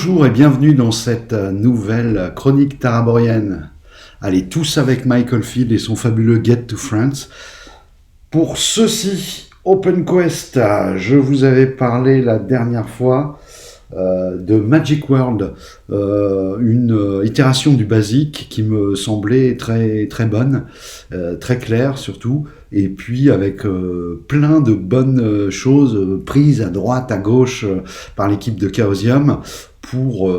Bonjour et bienvenue dans cette nouvelle chronique taraborienne. Allez, tous avec Michael Field et son fabuleux Get to France. Pour ceci, OpenQuest, je vous avais parlé la dernière fois de Magic World, une itération du basique qui me semblait très très bonne, très claire surtout, et puis avec plein de bonnes choses prises à droite, à gauche par l'équipe de Chaosium pour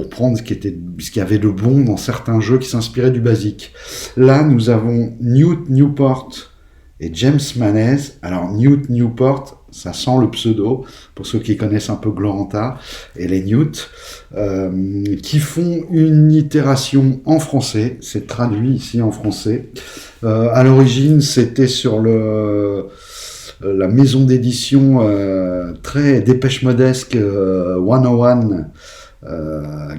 prendre ce qui avait de bon dans certains jeux qui s'inspiraient du basique. Là, nous avons Newt Newport et James Manez. Alors Newt Newport, ça sent le pseudo, pour ceux qui connaissent un peu Gloranta, et les Newt, qui font une itération en français, c'est traduit ici en français. À l'origine, c'était sur la maison d'édition très dépêche modesque 101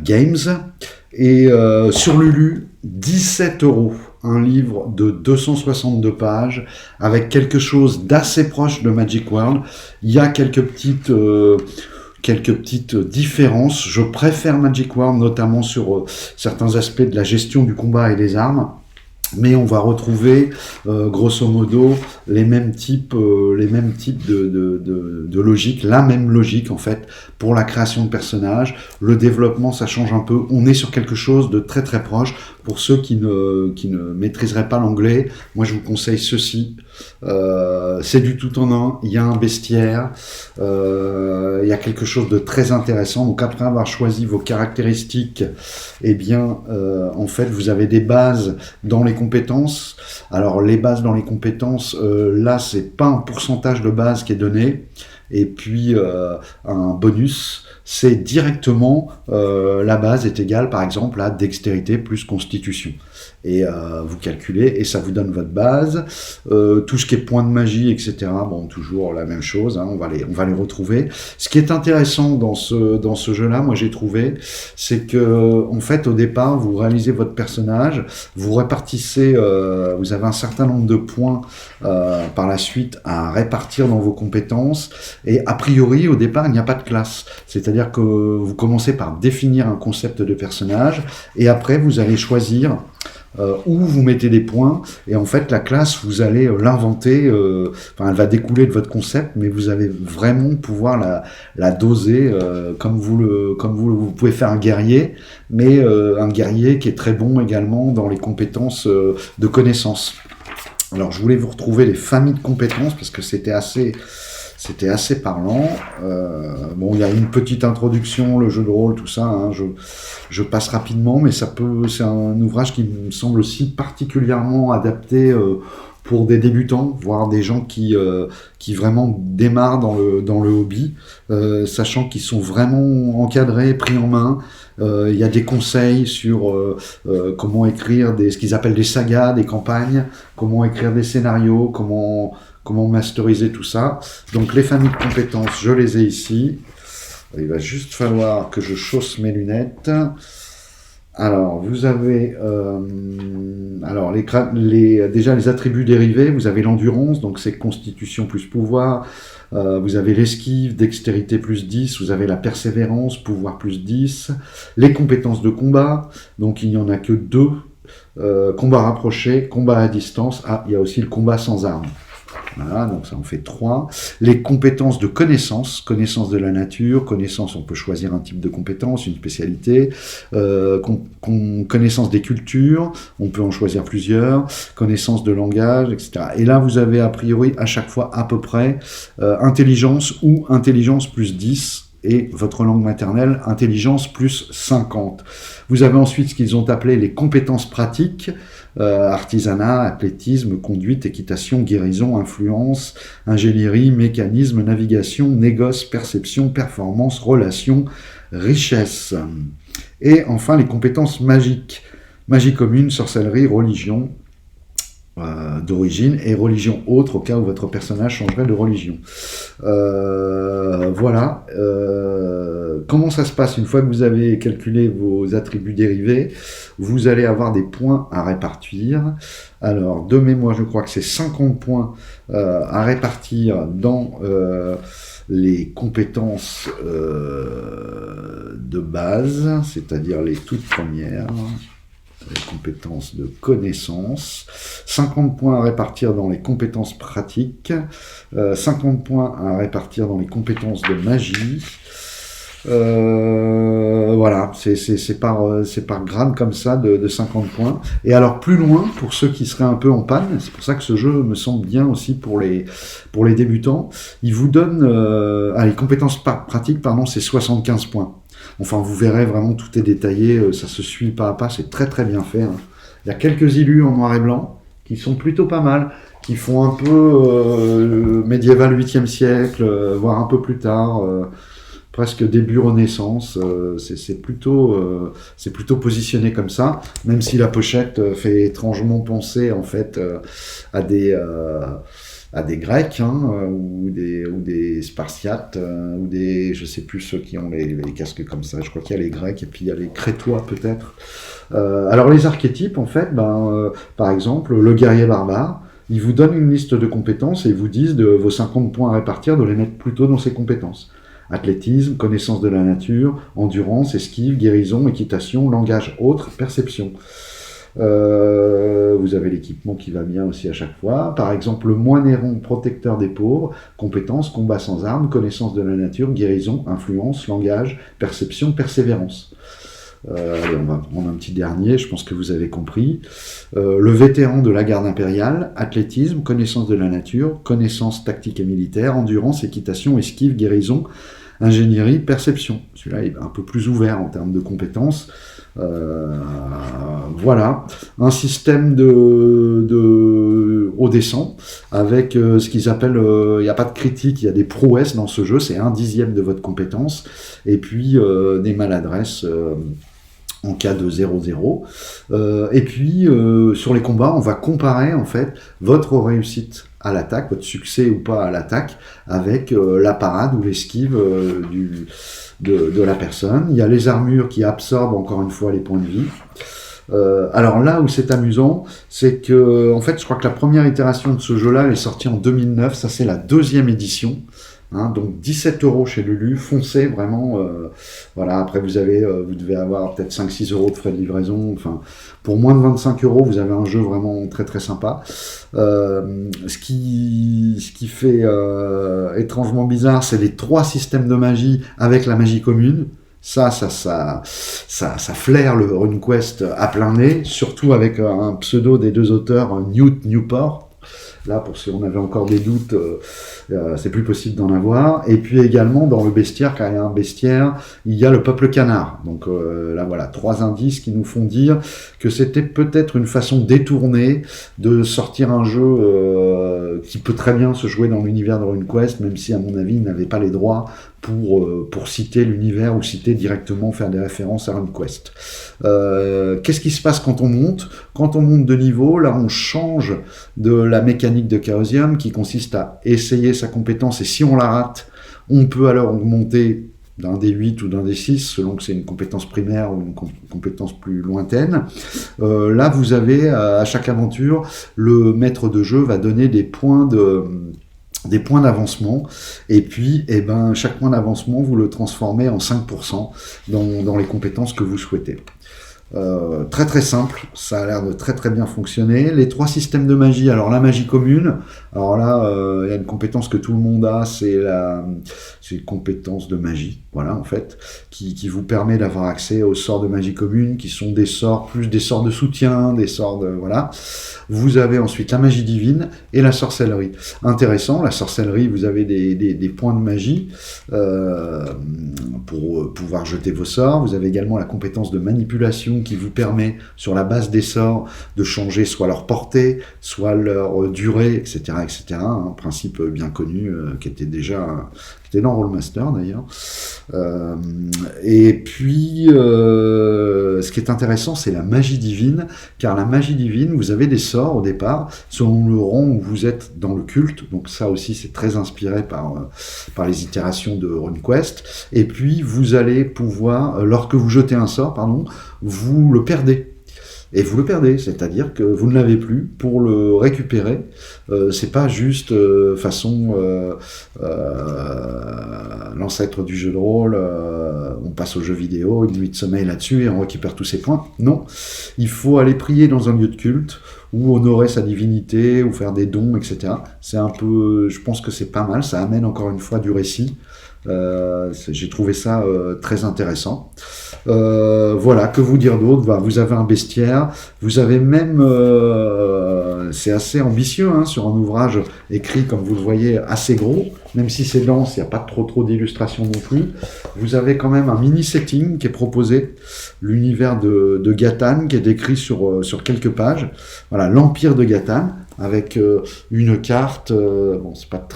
Games, et sur Lulu, 17€. Un livre de 262 pages avec quelque chose d'assez proche de Magic World. Il y a quelques petites différences. Je préfère Magic World notamment sur certains aspects de la gestion du combat et des armes. Mais on va retrouver grosso modo les mêmes types de logique, la même logique en fait pour la création de personnages. Le développement, ça change un peu. On est sur quelque chose de très très proche. Pour ceux qui ne maîtriseraient pas l'anglais, moi je vous conseille ceci. C'est du tout en un. Il y a un bestiaire, il y a quelque chose de très intéressant. Donc après avoir choisi vos caractéristiques, eh bien en fait vous avez des bases dans les compétences. Alors les bases dans les compétences, là c'est pas un pourcentage de base qui est donné, et puis un bonus, c'est directement la base est égale par exemple à dextérité plus constitution. Et vous calculez et ça vous donne votre base. Tout ce qui est points de magie, etc. Bon, toujours la même chose, hein, on va les retrouver. Ce qui est intéressant dans ce jeu-là, moi j'ai trouvé, c'est que en fait au départ vous réalisez votre personnage, vous répartissez, vous avez un certain nombre de points par la suite à répartir dans vos compétences. Et a priori au départ il n'y a pas de classe, c'est-à-dire que vous commencez par définir un concept de personnage et après vous allez choisir où vous mettez des points, et en fait la classe vous allez l'inventer, elle va découler de votre concept, mais vous allez vraiment pouvoir la doser comme vous pouvez faire un guerrier, mais un guerrier qui est très bon également dans les compétences de connaissance. Alors je voulais vous retrouver les familles de compétences parce que c'était assez parlant. Bon, il y a une petite introduction, le jeu de rôle, tout ça. Hein, je passe rapidement, mais c'est un ouvrage qui me semble aussi particulièrement adapté pour des débutants, voire des gens qui vraiment démarrent dans le hobby, sachant qu'ils sont vraiment encadrés, pris en main. Il y a des conseils sur comment écrire ce qu'ils appellent des sagas, des campagnes, comment écrire des scénarios, comment masteriser tout ça. Donc les familles de compétences, je les ai ici. Il va juste falloir que je chausse mes lunettes. Alors, vous avez déjà les attributs dérivés. Vous avez l'endurance, donc c'est constitution plus pouvoir. Vous avez l'esquive, dextérité plus 10. Vous avez la persévérance, pouvoir plus 10. Les compétences de combat, donc il n'y en a que 2. Combat rapproché, combat à distance. Ah, il y a aussi le combat sans armes. Voilà, donc ça en fait 3. Les compétences de connaissance de la nature. Connaissance, on peut choisir un type de compétence, une spécialité. Connaissance des cultures, on peut en choisir plusieurs. Connaissance de langage, etc. Et là, vous avez a priori à chaque fois à peu près intelligence ou intelligence plus 10. Et votre langue maternelle, intelligence plus 50. Vous avez ensuite ce qu'ils ont appelé les compétences pratiques, artisanat, athlétisme, conduite, équitation, guérison, influence, ingénierie, mécanisme, navigation, négoce, perception, performance, relation, richesse. Et enfin les compétences magiques, magie commune, sorcellerie, religion, d'origine, et religion autre au cas où votre personnage changerait de religion. Voilà. Comment ça se passe une fois que vous avez calculé vos attributs dérivés? Vous allez avoir des points à répartir. Alors, de mémoire, je crois que c'est 50 points à répartir dans les compétences de base, c'est-à-dire les toutes premières, les compétences de connaissance, 50 points à répartir dans les compétences pratiques, 50 points à répartir dans les compétences de magie. Voilà, c'est par grade comme ça de 50 points. Et alors plus loin, pour ceux qui seraient un peu en panne, c'est pour ça que ce jeu me semble bien aussi pour les débutants, il vous donne les compétences pratiques, pardon, c'est 75 points. Enfin, vous verrez vraiment, tout est détaillé, ça se suit pas à pas, c'est très très bien fait. Hein. Il y a quelques illus en noir et blanc qui sont plutôt pas mal, qui font un peu médiéval 8e siècle, voire un peu plus tard, presque début Renaissance. C'est plutôt positionné comme ça, même si la pochette fait étrangement penser en fait à des Grecs, hein, ou des Spartiates, ou des, je sais plus, ceux qui ont les casques comme ça. Je crois qu'il y a les Grecs et puis il y a les Crétois peut-être. Alors les archétypes, en fait, par exemple, le guerrier barbare, ils vous donnent une liste de compétences et ils vous disent de vos 50 points à répartir, de les mettre plutôt dans ces compétences. Athlétisme, connaissance de la nature, endurance, esquive, guérison, équitation, langage autre, perception. Vous avez l'équipement qui va bien aussi à chaque fois. Par exemple, le moine errant, protecteur des pauvres, compétences, combat sans armes, connaissance de la nature, guérison, influence, langage, perception, persévérance. Allez, on va prendre un petit dernier, je pense que vous avez compris. Le vétéran de la garde impériale, athlétisme, connaissance de la nature, connaissance tactique et militaire, endurance, équitation, esquive, guérison, ingénierie, perception. Celui-là est un peu plus ouvert en termes de compétences. Voilà, un système au descend avec ce qu'ils appellent, il n'y a pas de critique, il y a des prouesses dans ce jeu, c'est 1/10 de votre compétence, et puis des maladresses en cas de 0-0. Et puis sur les combats, on va comparer en fait votre réussite à l'attaque, votre succès ou pas à l'attaque, avec la parade ou l'esquive de la personne. Il y a les armures qui absorbent encore une fois les points de vie. Alors là où c'est amusant, c'est que en fait, je crois que la première itération de ce jeu-là elle est sortie en 2009. Ça, c'est la 2e édition. Hein, donc 17 € chez Lulu, foncez vraiment. Voilà. Après, vous devez avoir peut-être 5-6 € de frais de livraison. Enfin, pour moins de 25 €, vous avez un jeu vraiment très très sympa. Ce qui fait étrangement bizarre, c'est les 3 systèmes de magie avec la magie commune. Ça flaire le RuneQuest à plein nez, surtout avec un pseudo des 2 auteurs, Newport. Là, pour si on avait encore des doutes, c'est plus possible d'en avoir. Et puis également, dans le bestiaire, car il y a un bestiaire, il y a le peuple canard. Donc là, voilà, 3 indices qui nous font dire que c'était peut-être une façon détournée de sortir un jeu qui peut très bien se jouer dans l'univers de RuneQuest, même si, à mon avis, il n'avait pas les droits pour citer l'univers ou citer directement, faire des références à RuneQuest. Qu'est-ce qui se passe quand on monte ? Quand on monte de niveau, là on change de la mécanique de Chaosium qui consiste à essayer sa compétence et si on la rate, on peut alors augmenter d'un D8 ou d'un D6 selon que c'est une compétence primaire ou une compétence plus lointaine. Là vous avez à chaque aventure, le maître de jeu va donner des points d'avancement, et puis chaque point d'avancement, vous le transformez en 5% dans les compétences que vous souhaitez. Très très simple, ça a l'air de très très bien fonctionner. Les 3 systèmes de magie, alors la magie commune, alors là il y a une compétence que tout le monde a, c'est une compétence de magie, voilà en fait, qui vous permet d'avoir accès aux sorts de magie commune, qui sont des sorts, plus des sorts de soutien, des sorts de, voilà. Vous avez ensuite la magie divine et la sorcellerie. Intéressant, la sorcellerie, vous avez des points de magie pour pouvoir jeter vos sorts. Vous avez également la compétence de manipulation qui vous permet, sur la base des sorts, de changer soit leur portée, soit leur durée, etc. etc. Un principe bien connu qui était dans Rollmaster d'ailleurs. Et puis, ce qui est intéressant, c'est la magie divine, car la magie divine, vous avez des sorts au départ, selon le rang où vous êtes dans le culte, donc ça aussi c'est très inspiré par les itérations de RuneQuest, et puis vous allez pouvoir, lorsque vous jetez un sort, vous le perdez. et vous le perdez, c'est-à-dire que vous ne l'avez plus. Pour le récupérer, c'est pas juste façon l'ancêtre du jeu de rôle, on passe au jeu vidéo, une nuit de sommeil là-dessus et on récupère tous ses points. Non, il faut aller prier dans un lieu de culte ou honorer sa divinité ou faire des dons, etc. C'est un peu, je pense que c'est pas mal, ça amène encore une fois du récit. J'ai trouvé ça très intéressant. Voilà, que vous dire d'autre? Vous avez un bestiaire, vous avez même, c'est assez ambitieux hein, sur un ouvrage écrit, comme vous le voyez, assez gros, même si c'est dense, il n'y a pas trop d'illustrations non plus. Vous avez quand même un mini-setting qui est proposé, l'univers de Gatan, qui est décrit sur quelques pages. Voilà, l'Empire de Gatan, avec une carte, bon c'est pas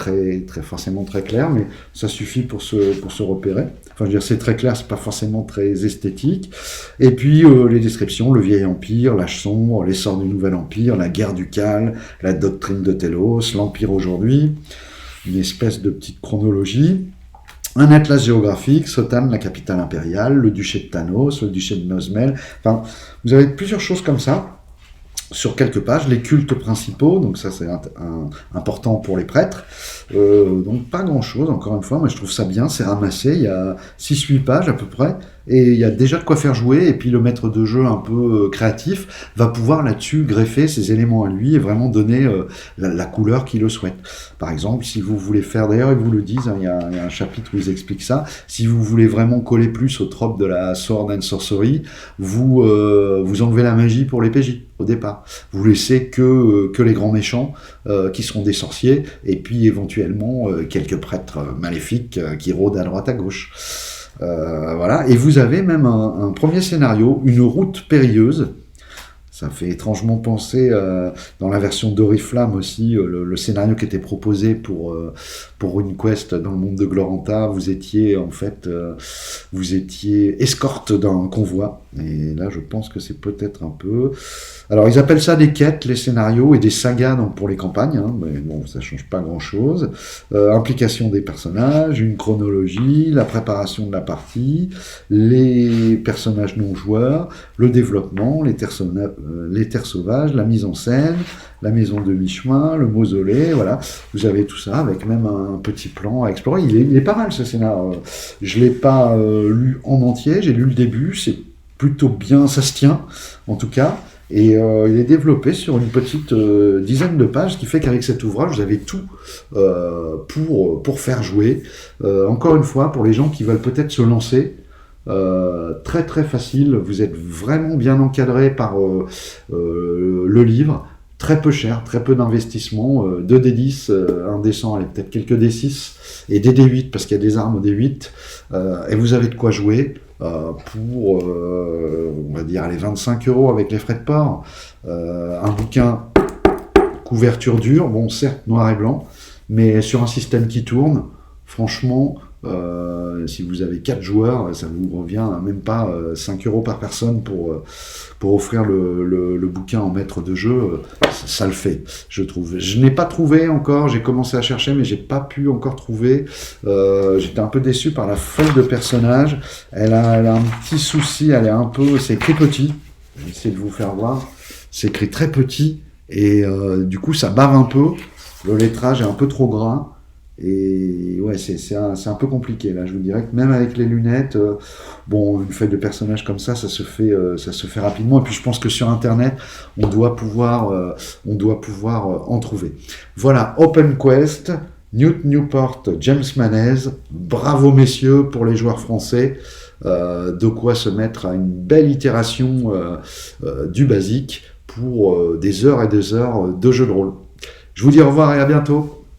forcément très clair, mais ça suffit pour se repérer. Enfin je veux dire c'est très clair, c'est pas forcément très esthétique. Et puis les descriptions, le vieil empire, l'âge sombre, l'essor du nouvel empire, la guerre du Cal, la doctrine de Télos, l'empire aujourd'hui, une espèce de petite chronologie. Un atlas géographique, Sotan, la capitale impériale, le duché de Thanos, le duché de Nosmel, enfin vous avez plusieurs choses comme ça. Sur quelques pages, les cultes principaux, donc ça c'est important pour les prêtres, donc pas grand chose, encore une fois, moi je trouve ça bien, c'est ramassé, il y a 6-8 pages à peu près, et il y a déjà de quoi faire jouer, et puis le maître de jeu un peu créatif va pouvoir là-dessus greffer ses éléments à lui et vraiment donner la couleur qu'il le souhaite. Par exemple, si vous voulez faire, d'ailleurs ils vous le disent, hein, il y a un chapitre où ils expliquent ça, si vous voulez vraiment coller plus au trope de la Sword and Sorcery, vous enlevez la magie pour les PJ au départ. Vous laissez que les grands méchants qui seront des sorciers, et puis éventuellement quelques prêtres maléfiques qui rôdent à droite à gauche. Voilà. Et vous avez même un premier scénario, une route périlleuse. Ça fait étrangement penser, dans la version d'Oriflamme aussi, le scénario qui était proposé pour une quest dans le monde de Gloranta, vous étiez escorte d'un convoi. Et là, je pense que c'est peut-être un peu... Alors, ils appellent ça des quêtes, les scénarios, et des sagas donc, pour les campagnes, hein, mais bon, ça change pas grand-chose. Implication des personnages, une chronologie, la préparation de la partie, les personnages non-joueurs, le développement, les terres sauvages, la mise en scène, la maison de mi-chemin, le mausolée, voilà. Vous avez tout ça avec même un petit plan à explorer. Il est pas mal ce scénario. Je l'ai pas lu en entier, j'ai lu le début, c'est plutôt bien, ça se tient en tout cas. Et il est développé sur une petite dizaine de pages, ce qui fait qu'avec cet ouvrage, vous avez tout pour faire jouer. Encore une fois, pour les gens qui veulent peut-être se lancer, très très facile, vous êtes vraiment bien encadré par le livre, très peu cher, très peu d'investissement, 2 D10, un D100, allez, peut-être quelques D6, et des D8, parce qu'il y a des armes D8, et vous avez de quoi jouer. Pour, on va dire, les 25 € avec les frais de port. Un bouquin couverture dure, bon, certes, noir et blanc, mais sur un système qui tourne, franchement, si vous avez 4 joueurs, ça vous revient à même pas 5 € par personne pour offrir le bouquin en maître de jeu, ça le fait, je trouve. Je n'ai pas trouvé encore, j'ai commencé à chercher, mais j'ai pas pu encore trouver. J'étais un peu déçu par la feuille de personnage. Elle a un petit souci, c'est écrit petit. Je vais essayer de vous faire voir. C'est écrit très petit, et du coup ça barre un peu. Le lettrage est un peu trop gras. Et ouais, c'est un peu compliqué là. Je vous dirais que même avec les lunettes, bon, une feuille de personnage comme ça se fait rapidement. Et puis je pense que sur Internet, on doit pouvoir en trouver. Voilà, Open Quest, Newt Newport, James Manez. Bravo messieurs pour les joueurs français. De quoi se mettre à une belle itération du basique pour des heures et des heures de jeu de rôle. Je vous dis au revoir et à bientôt.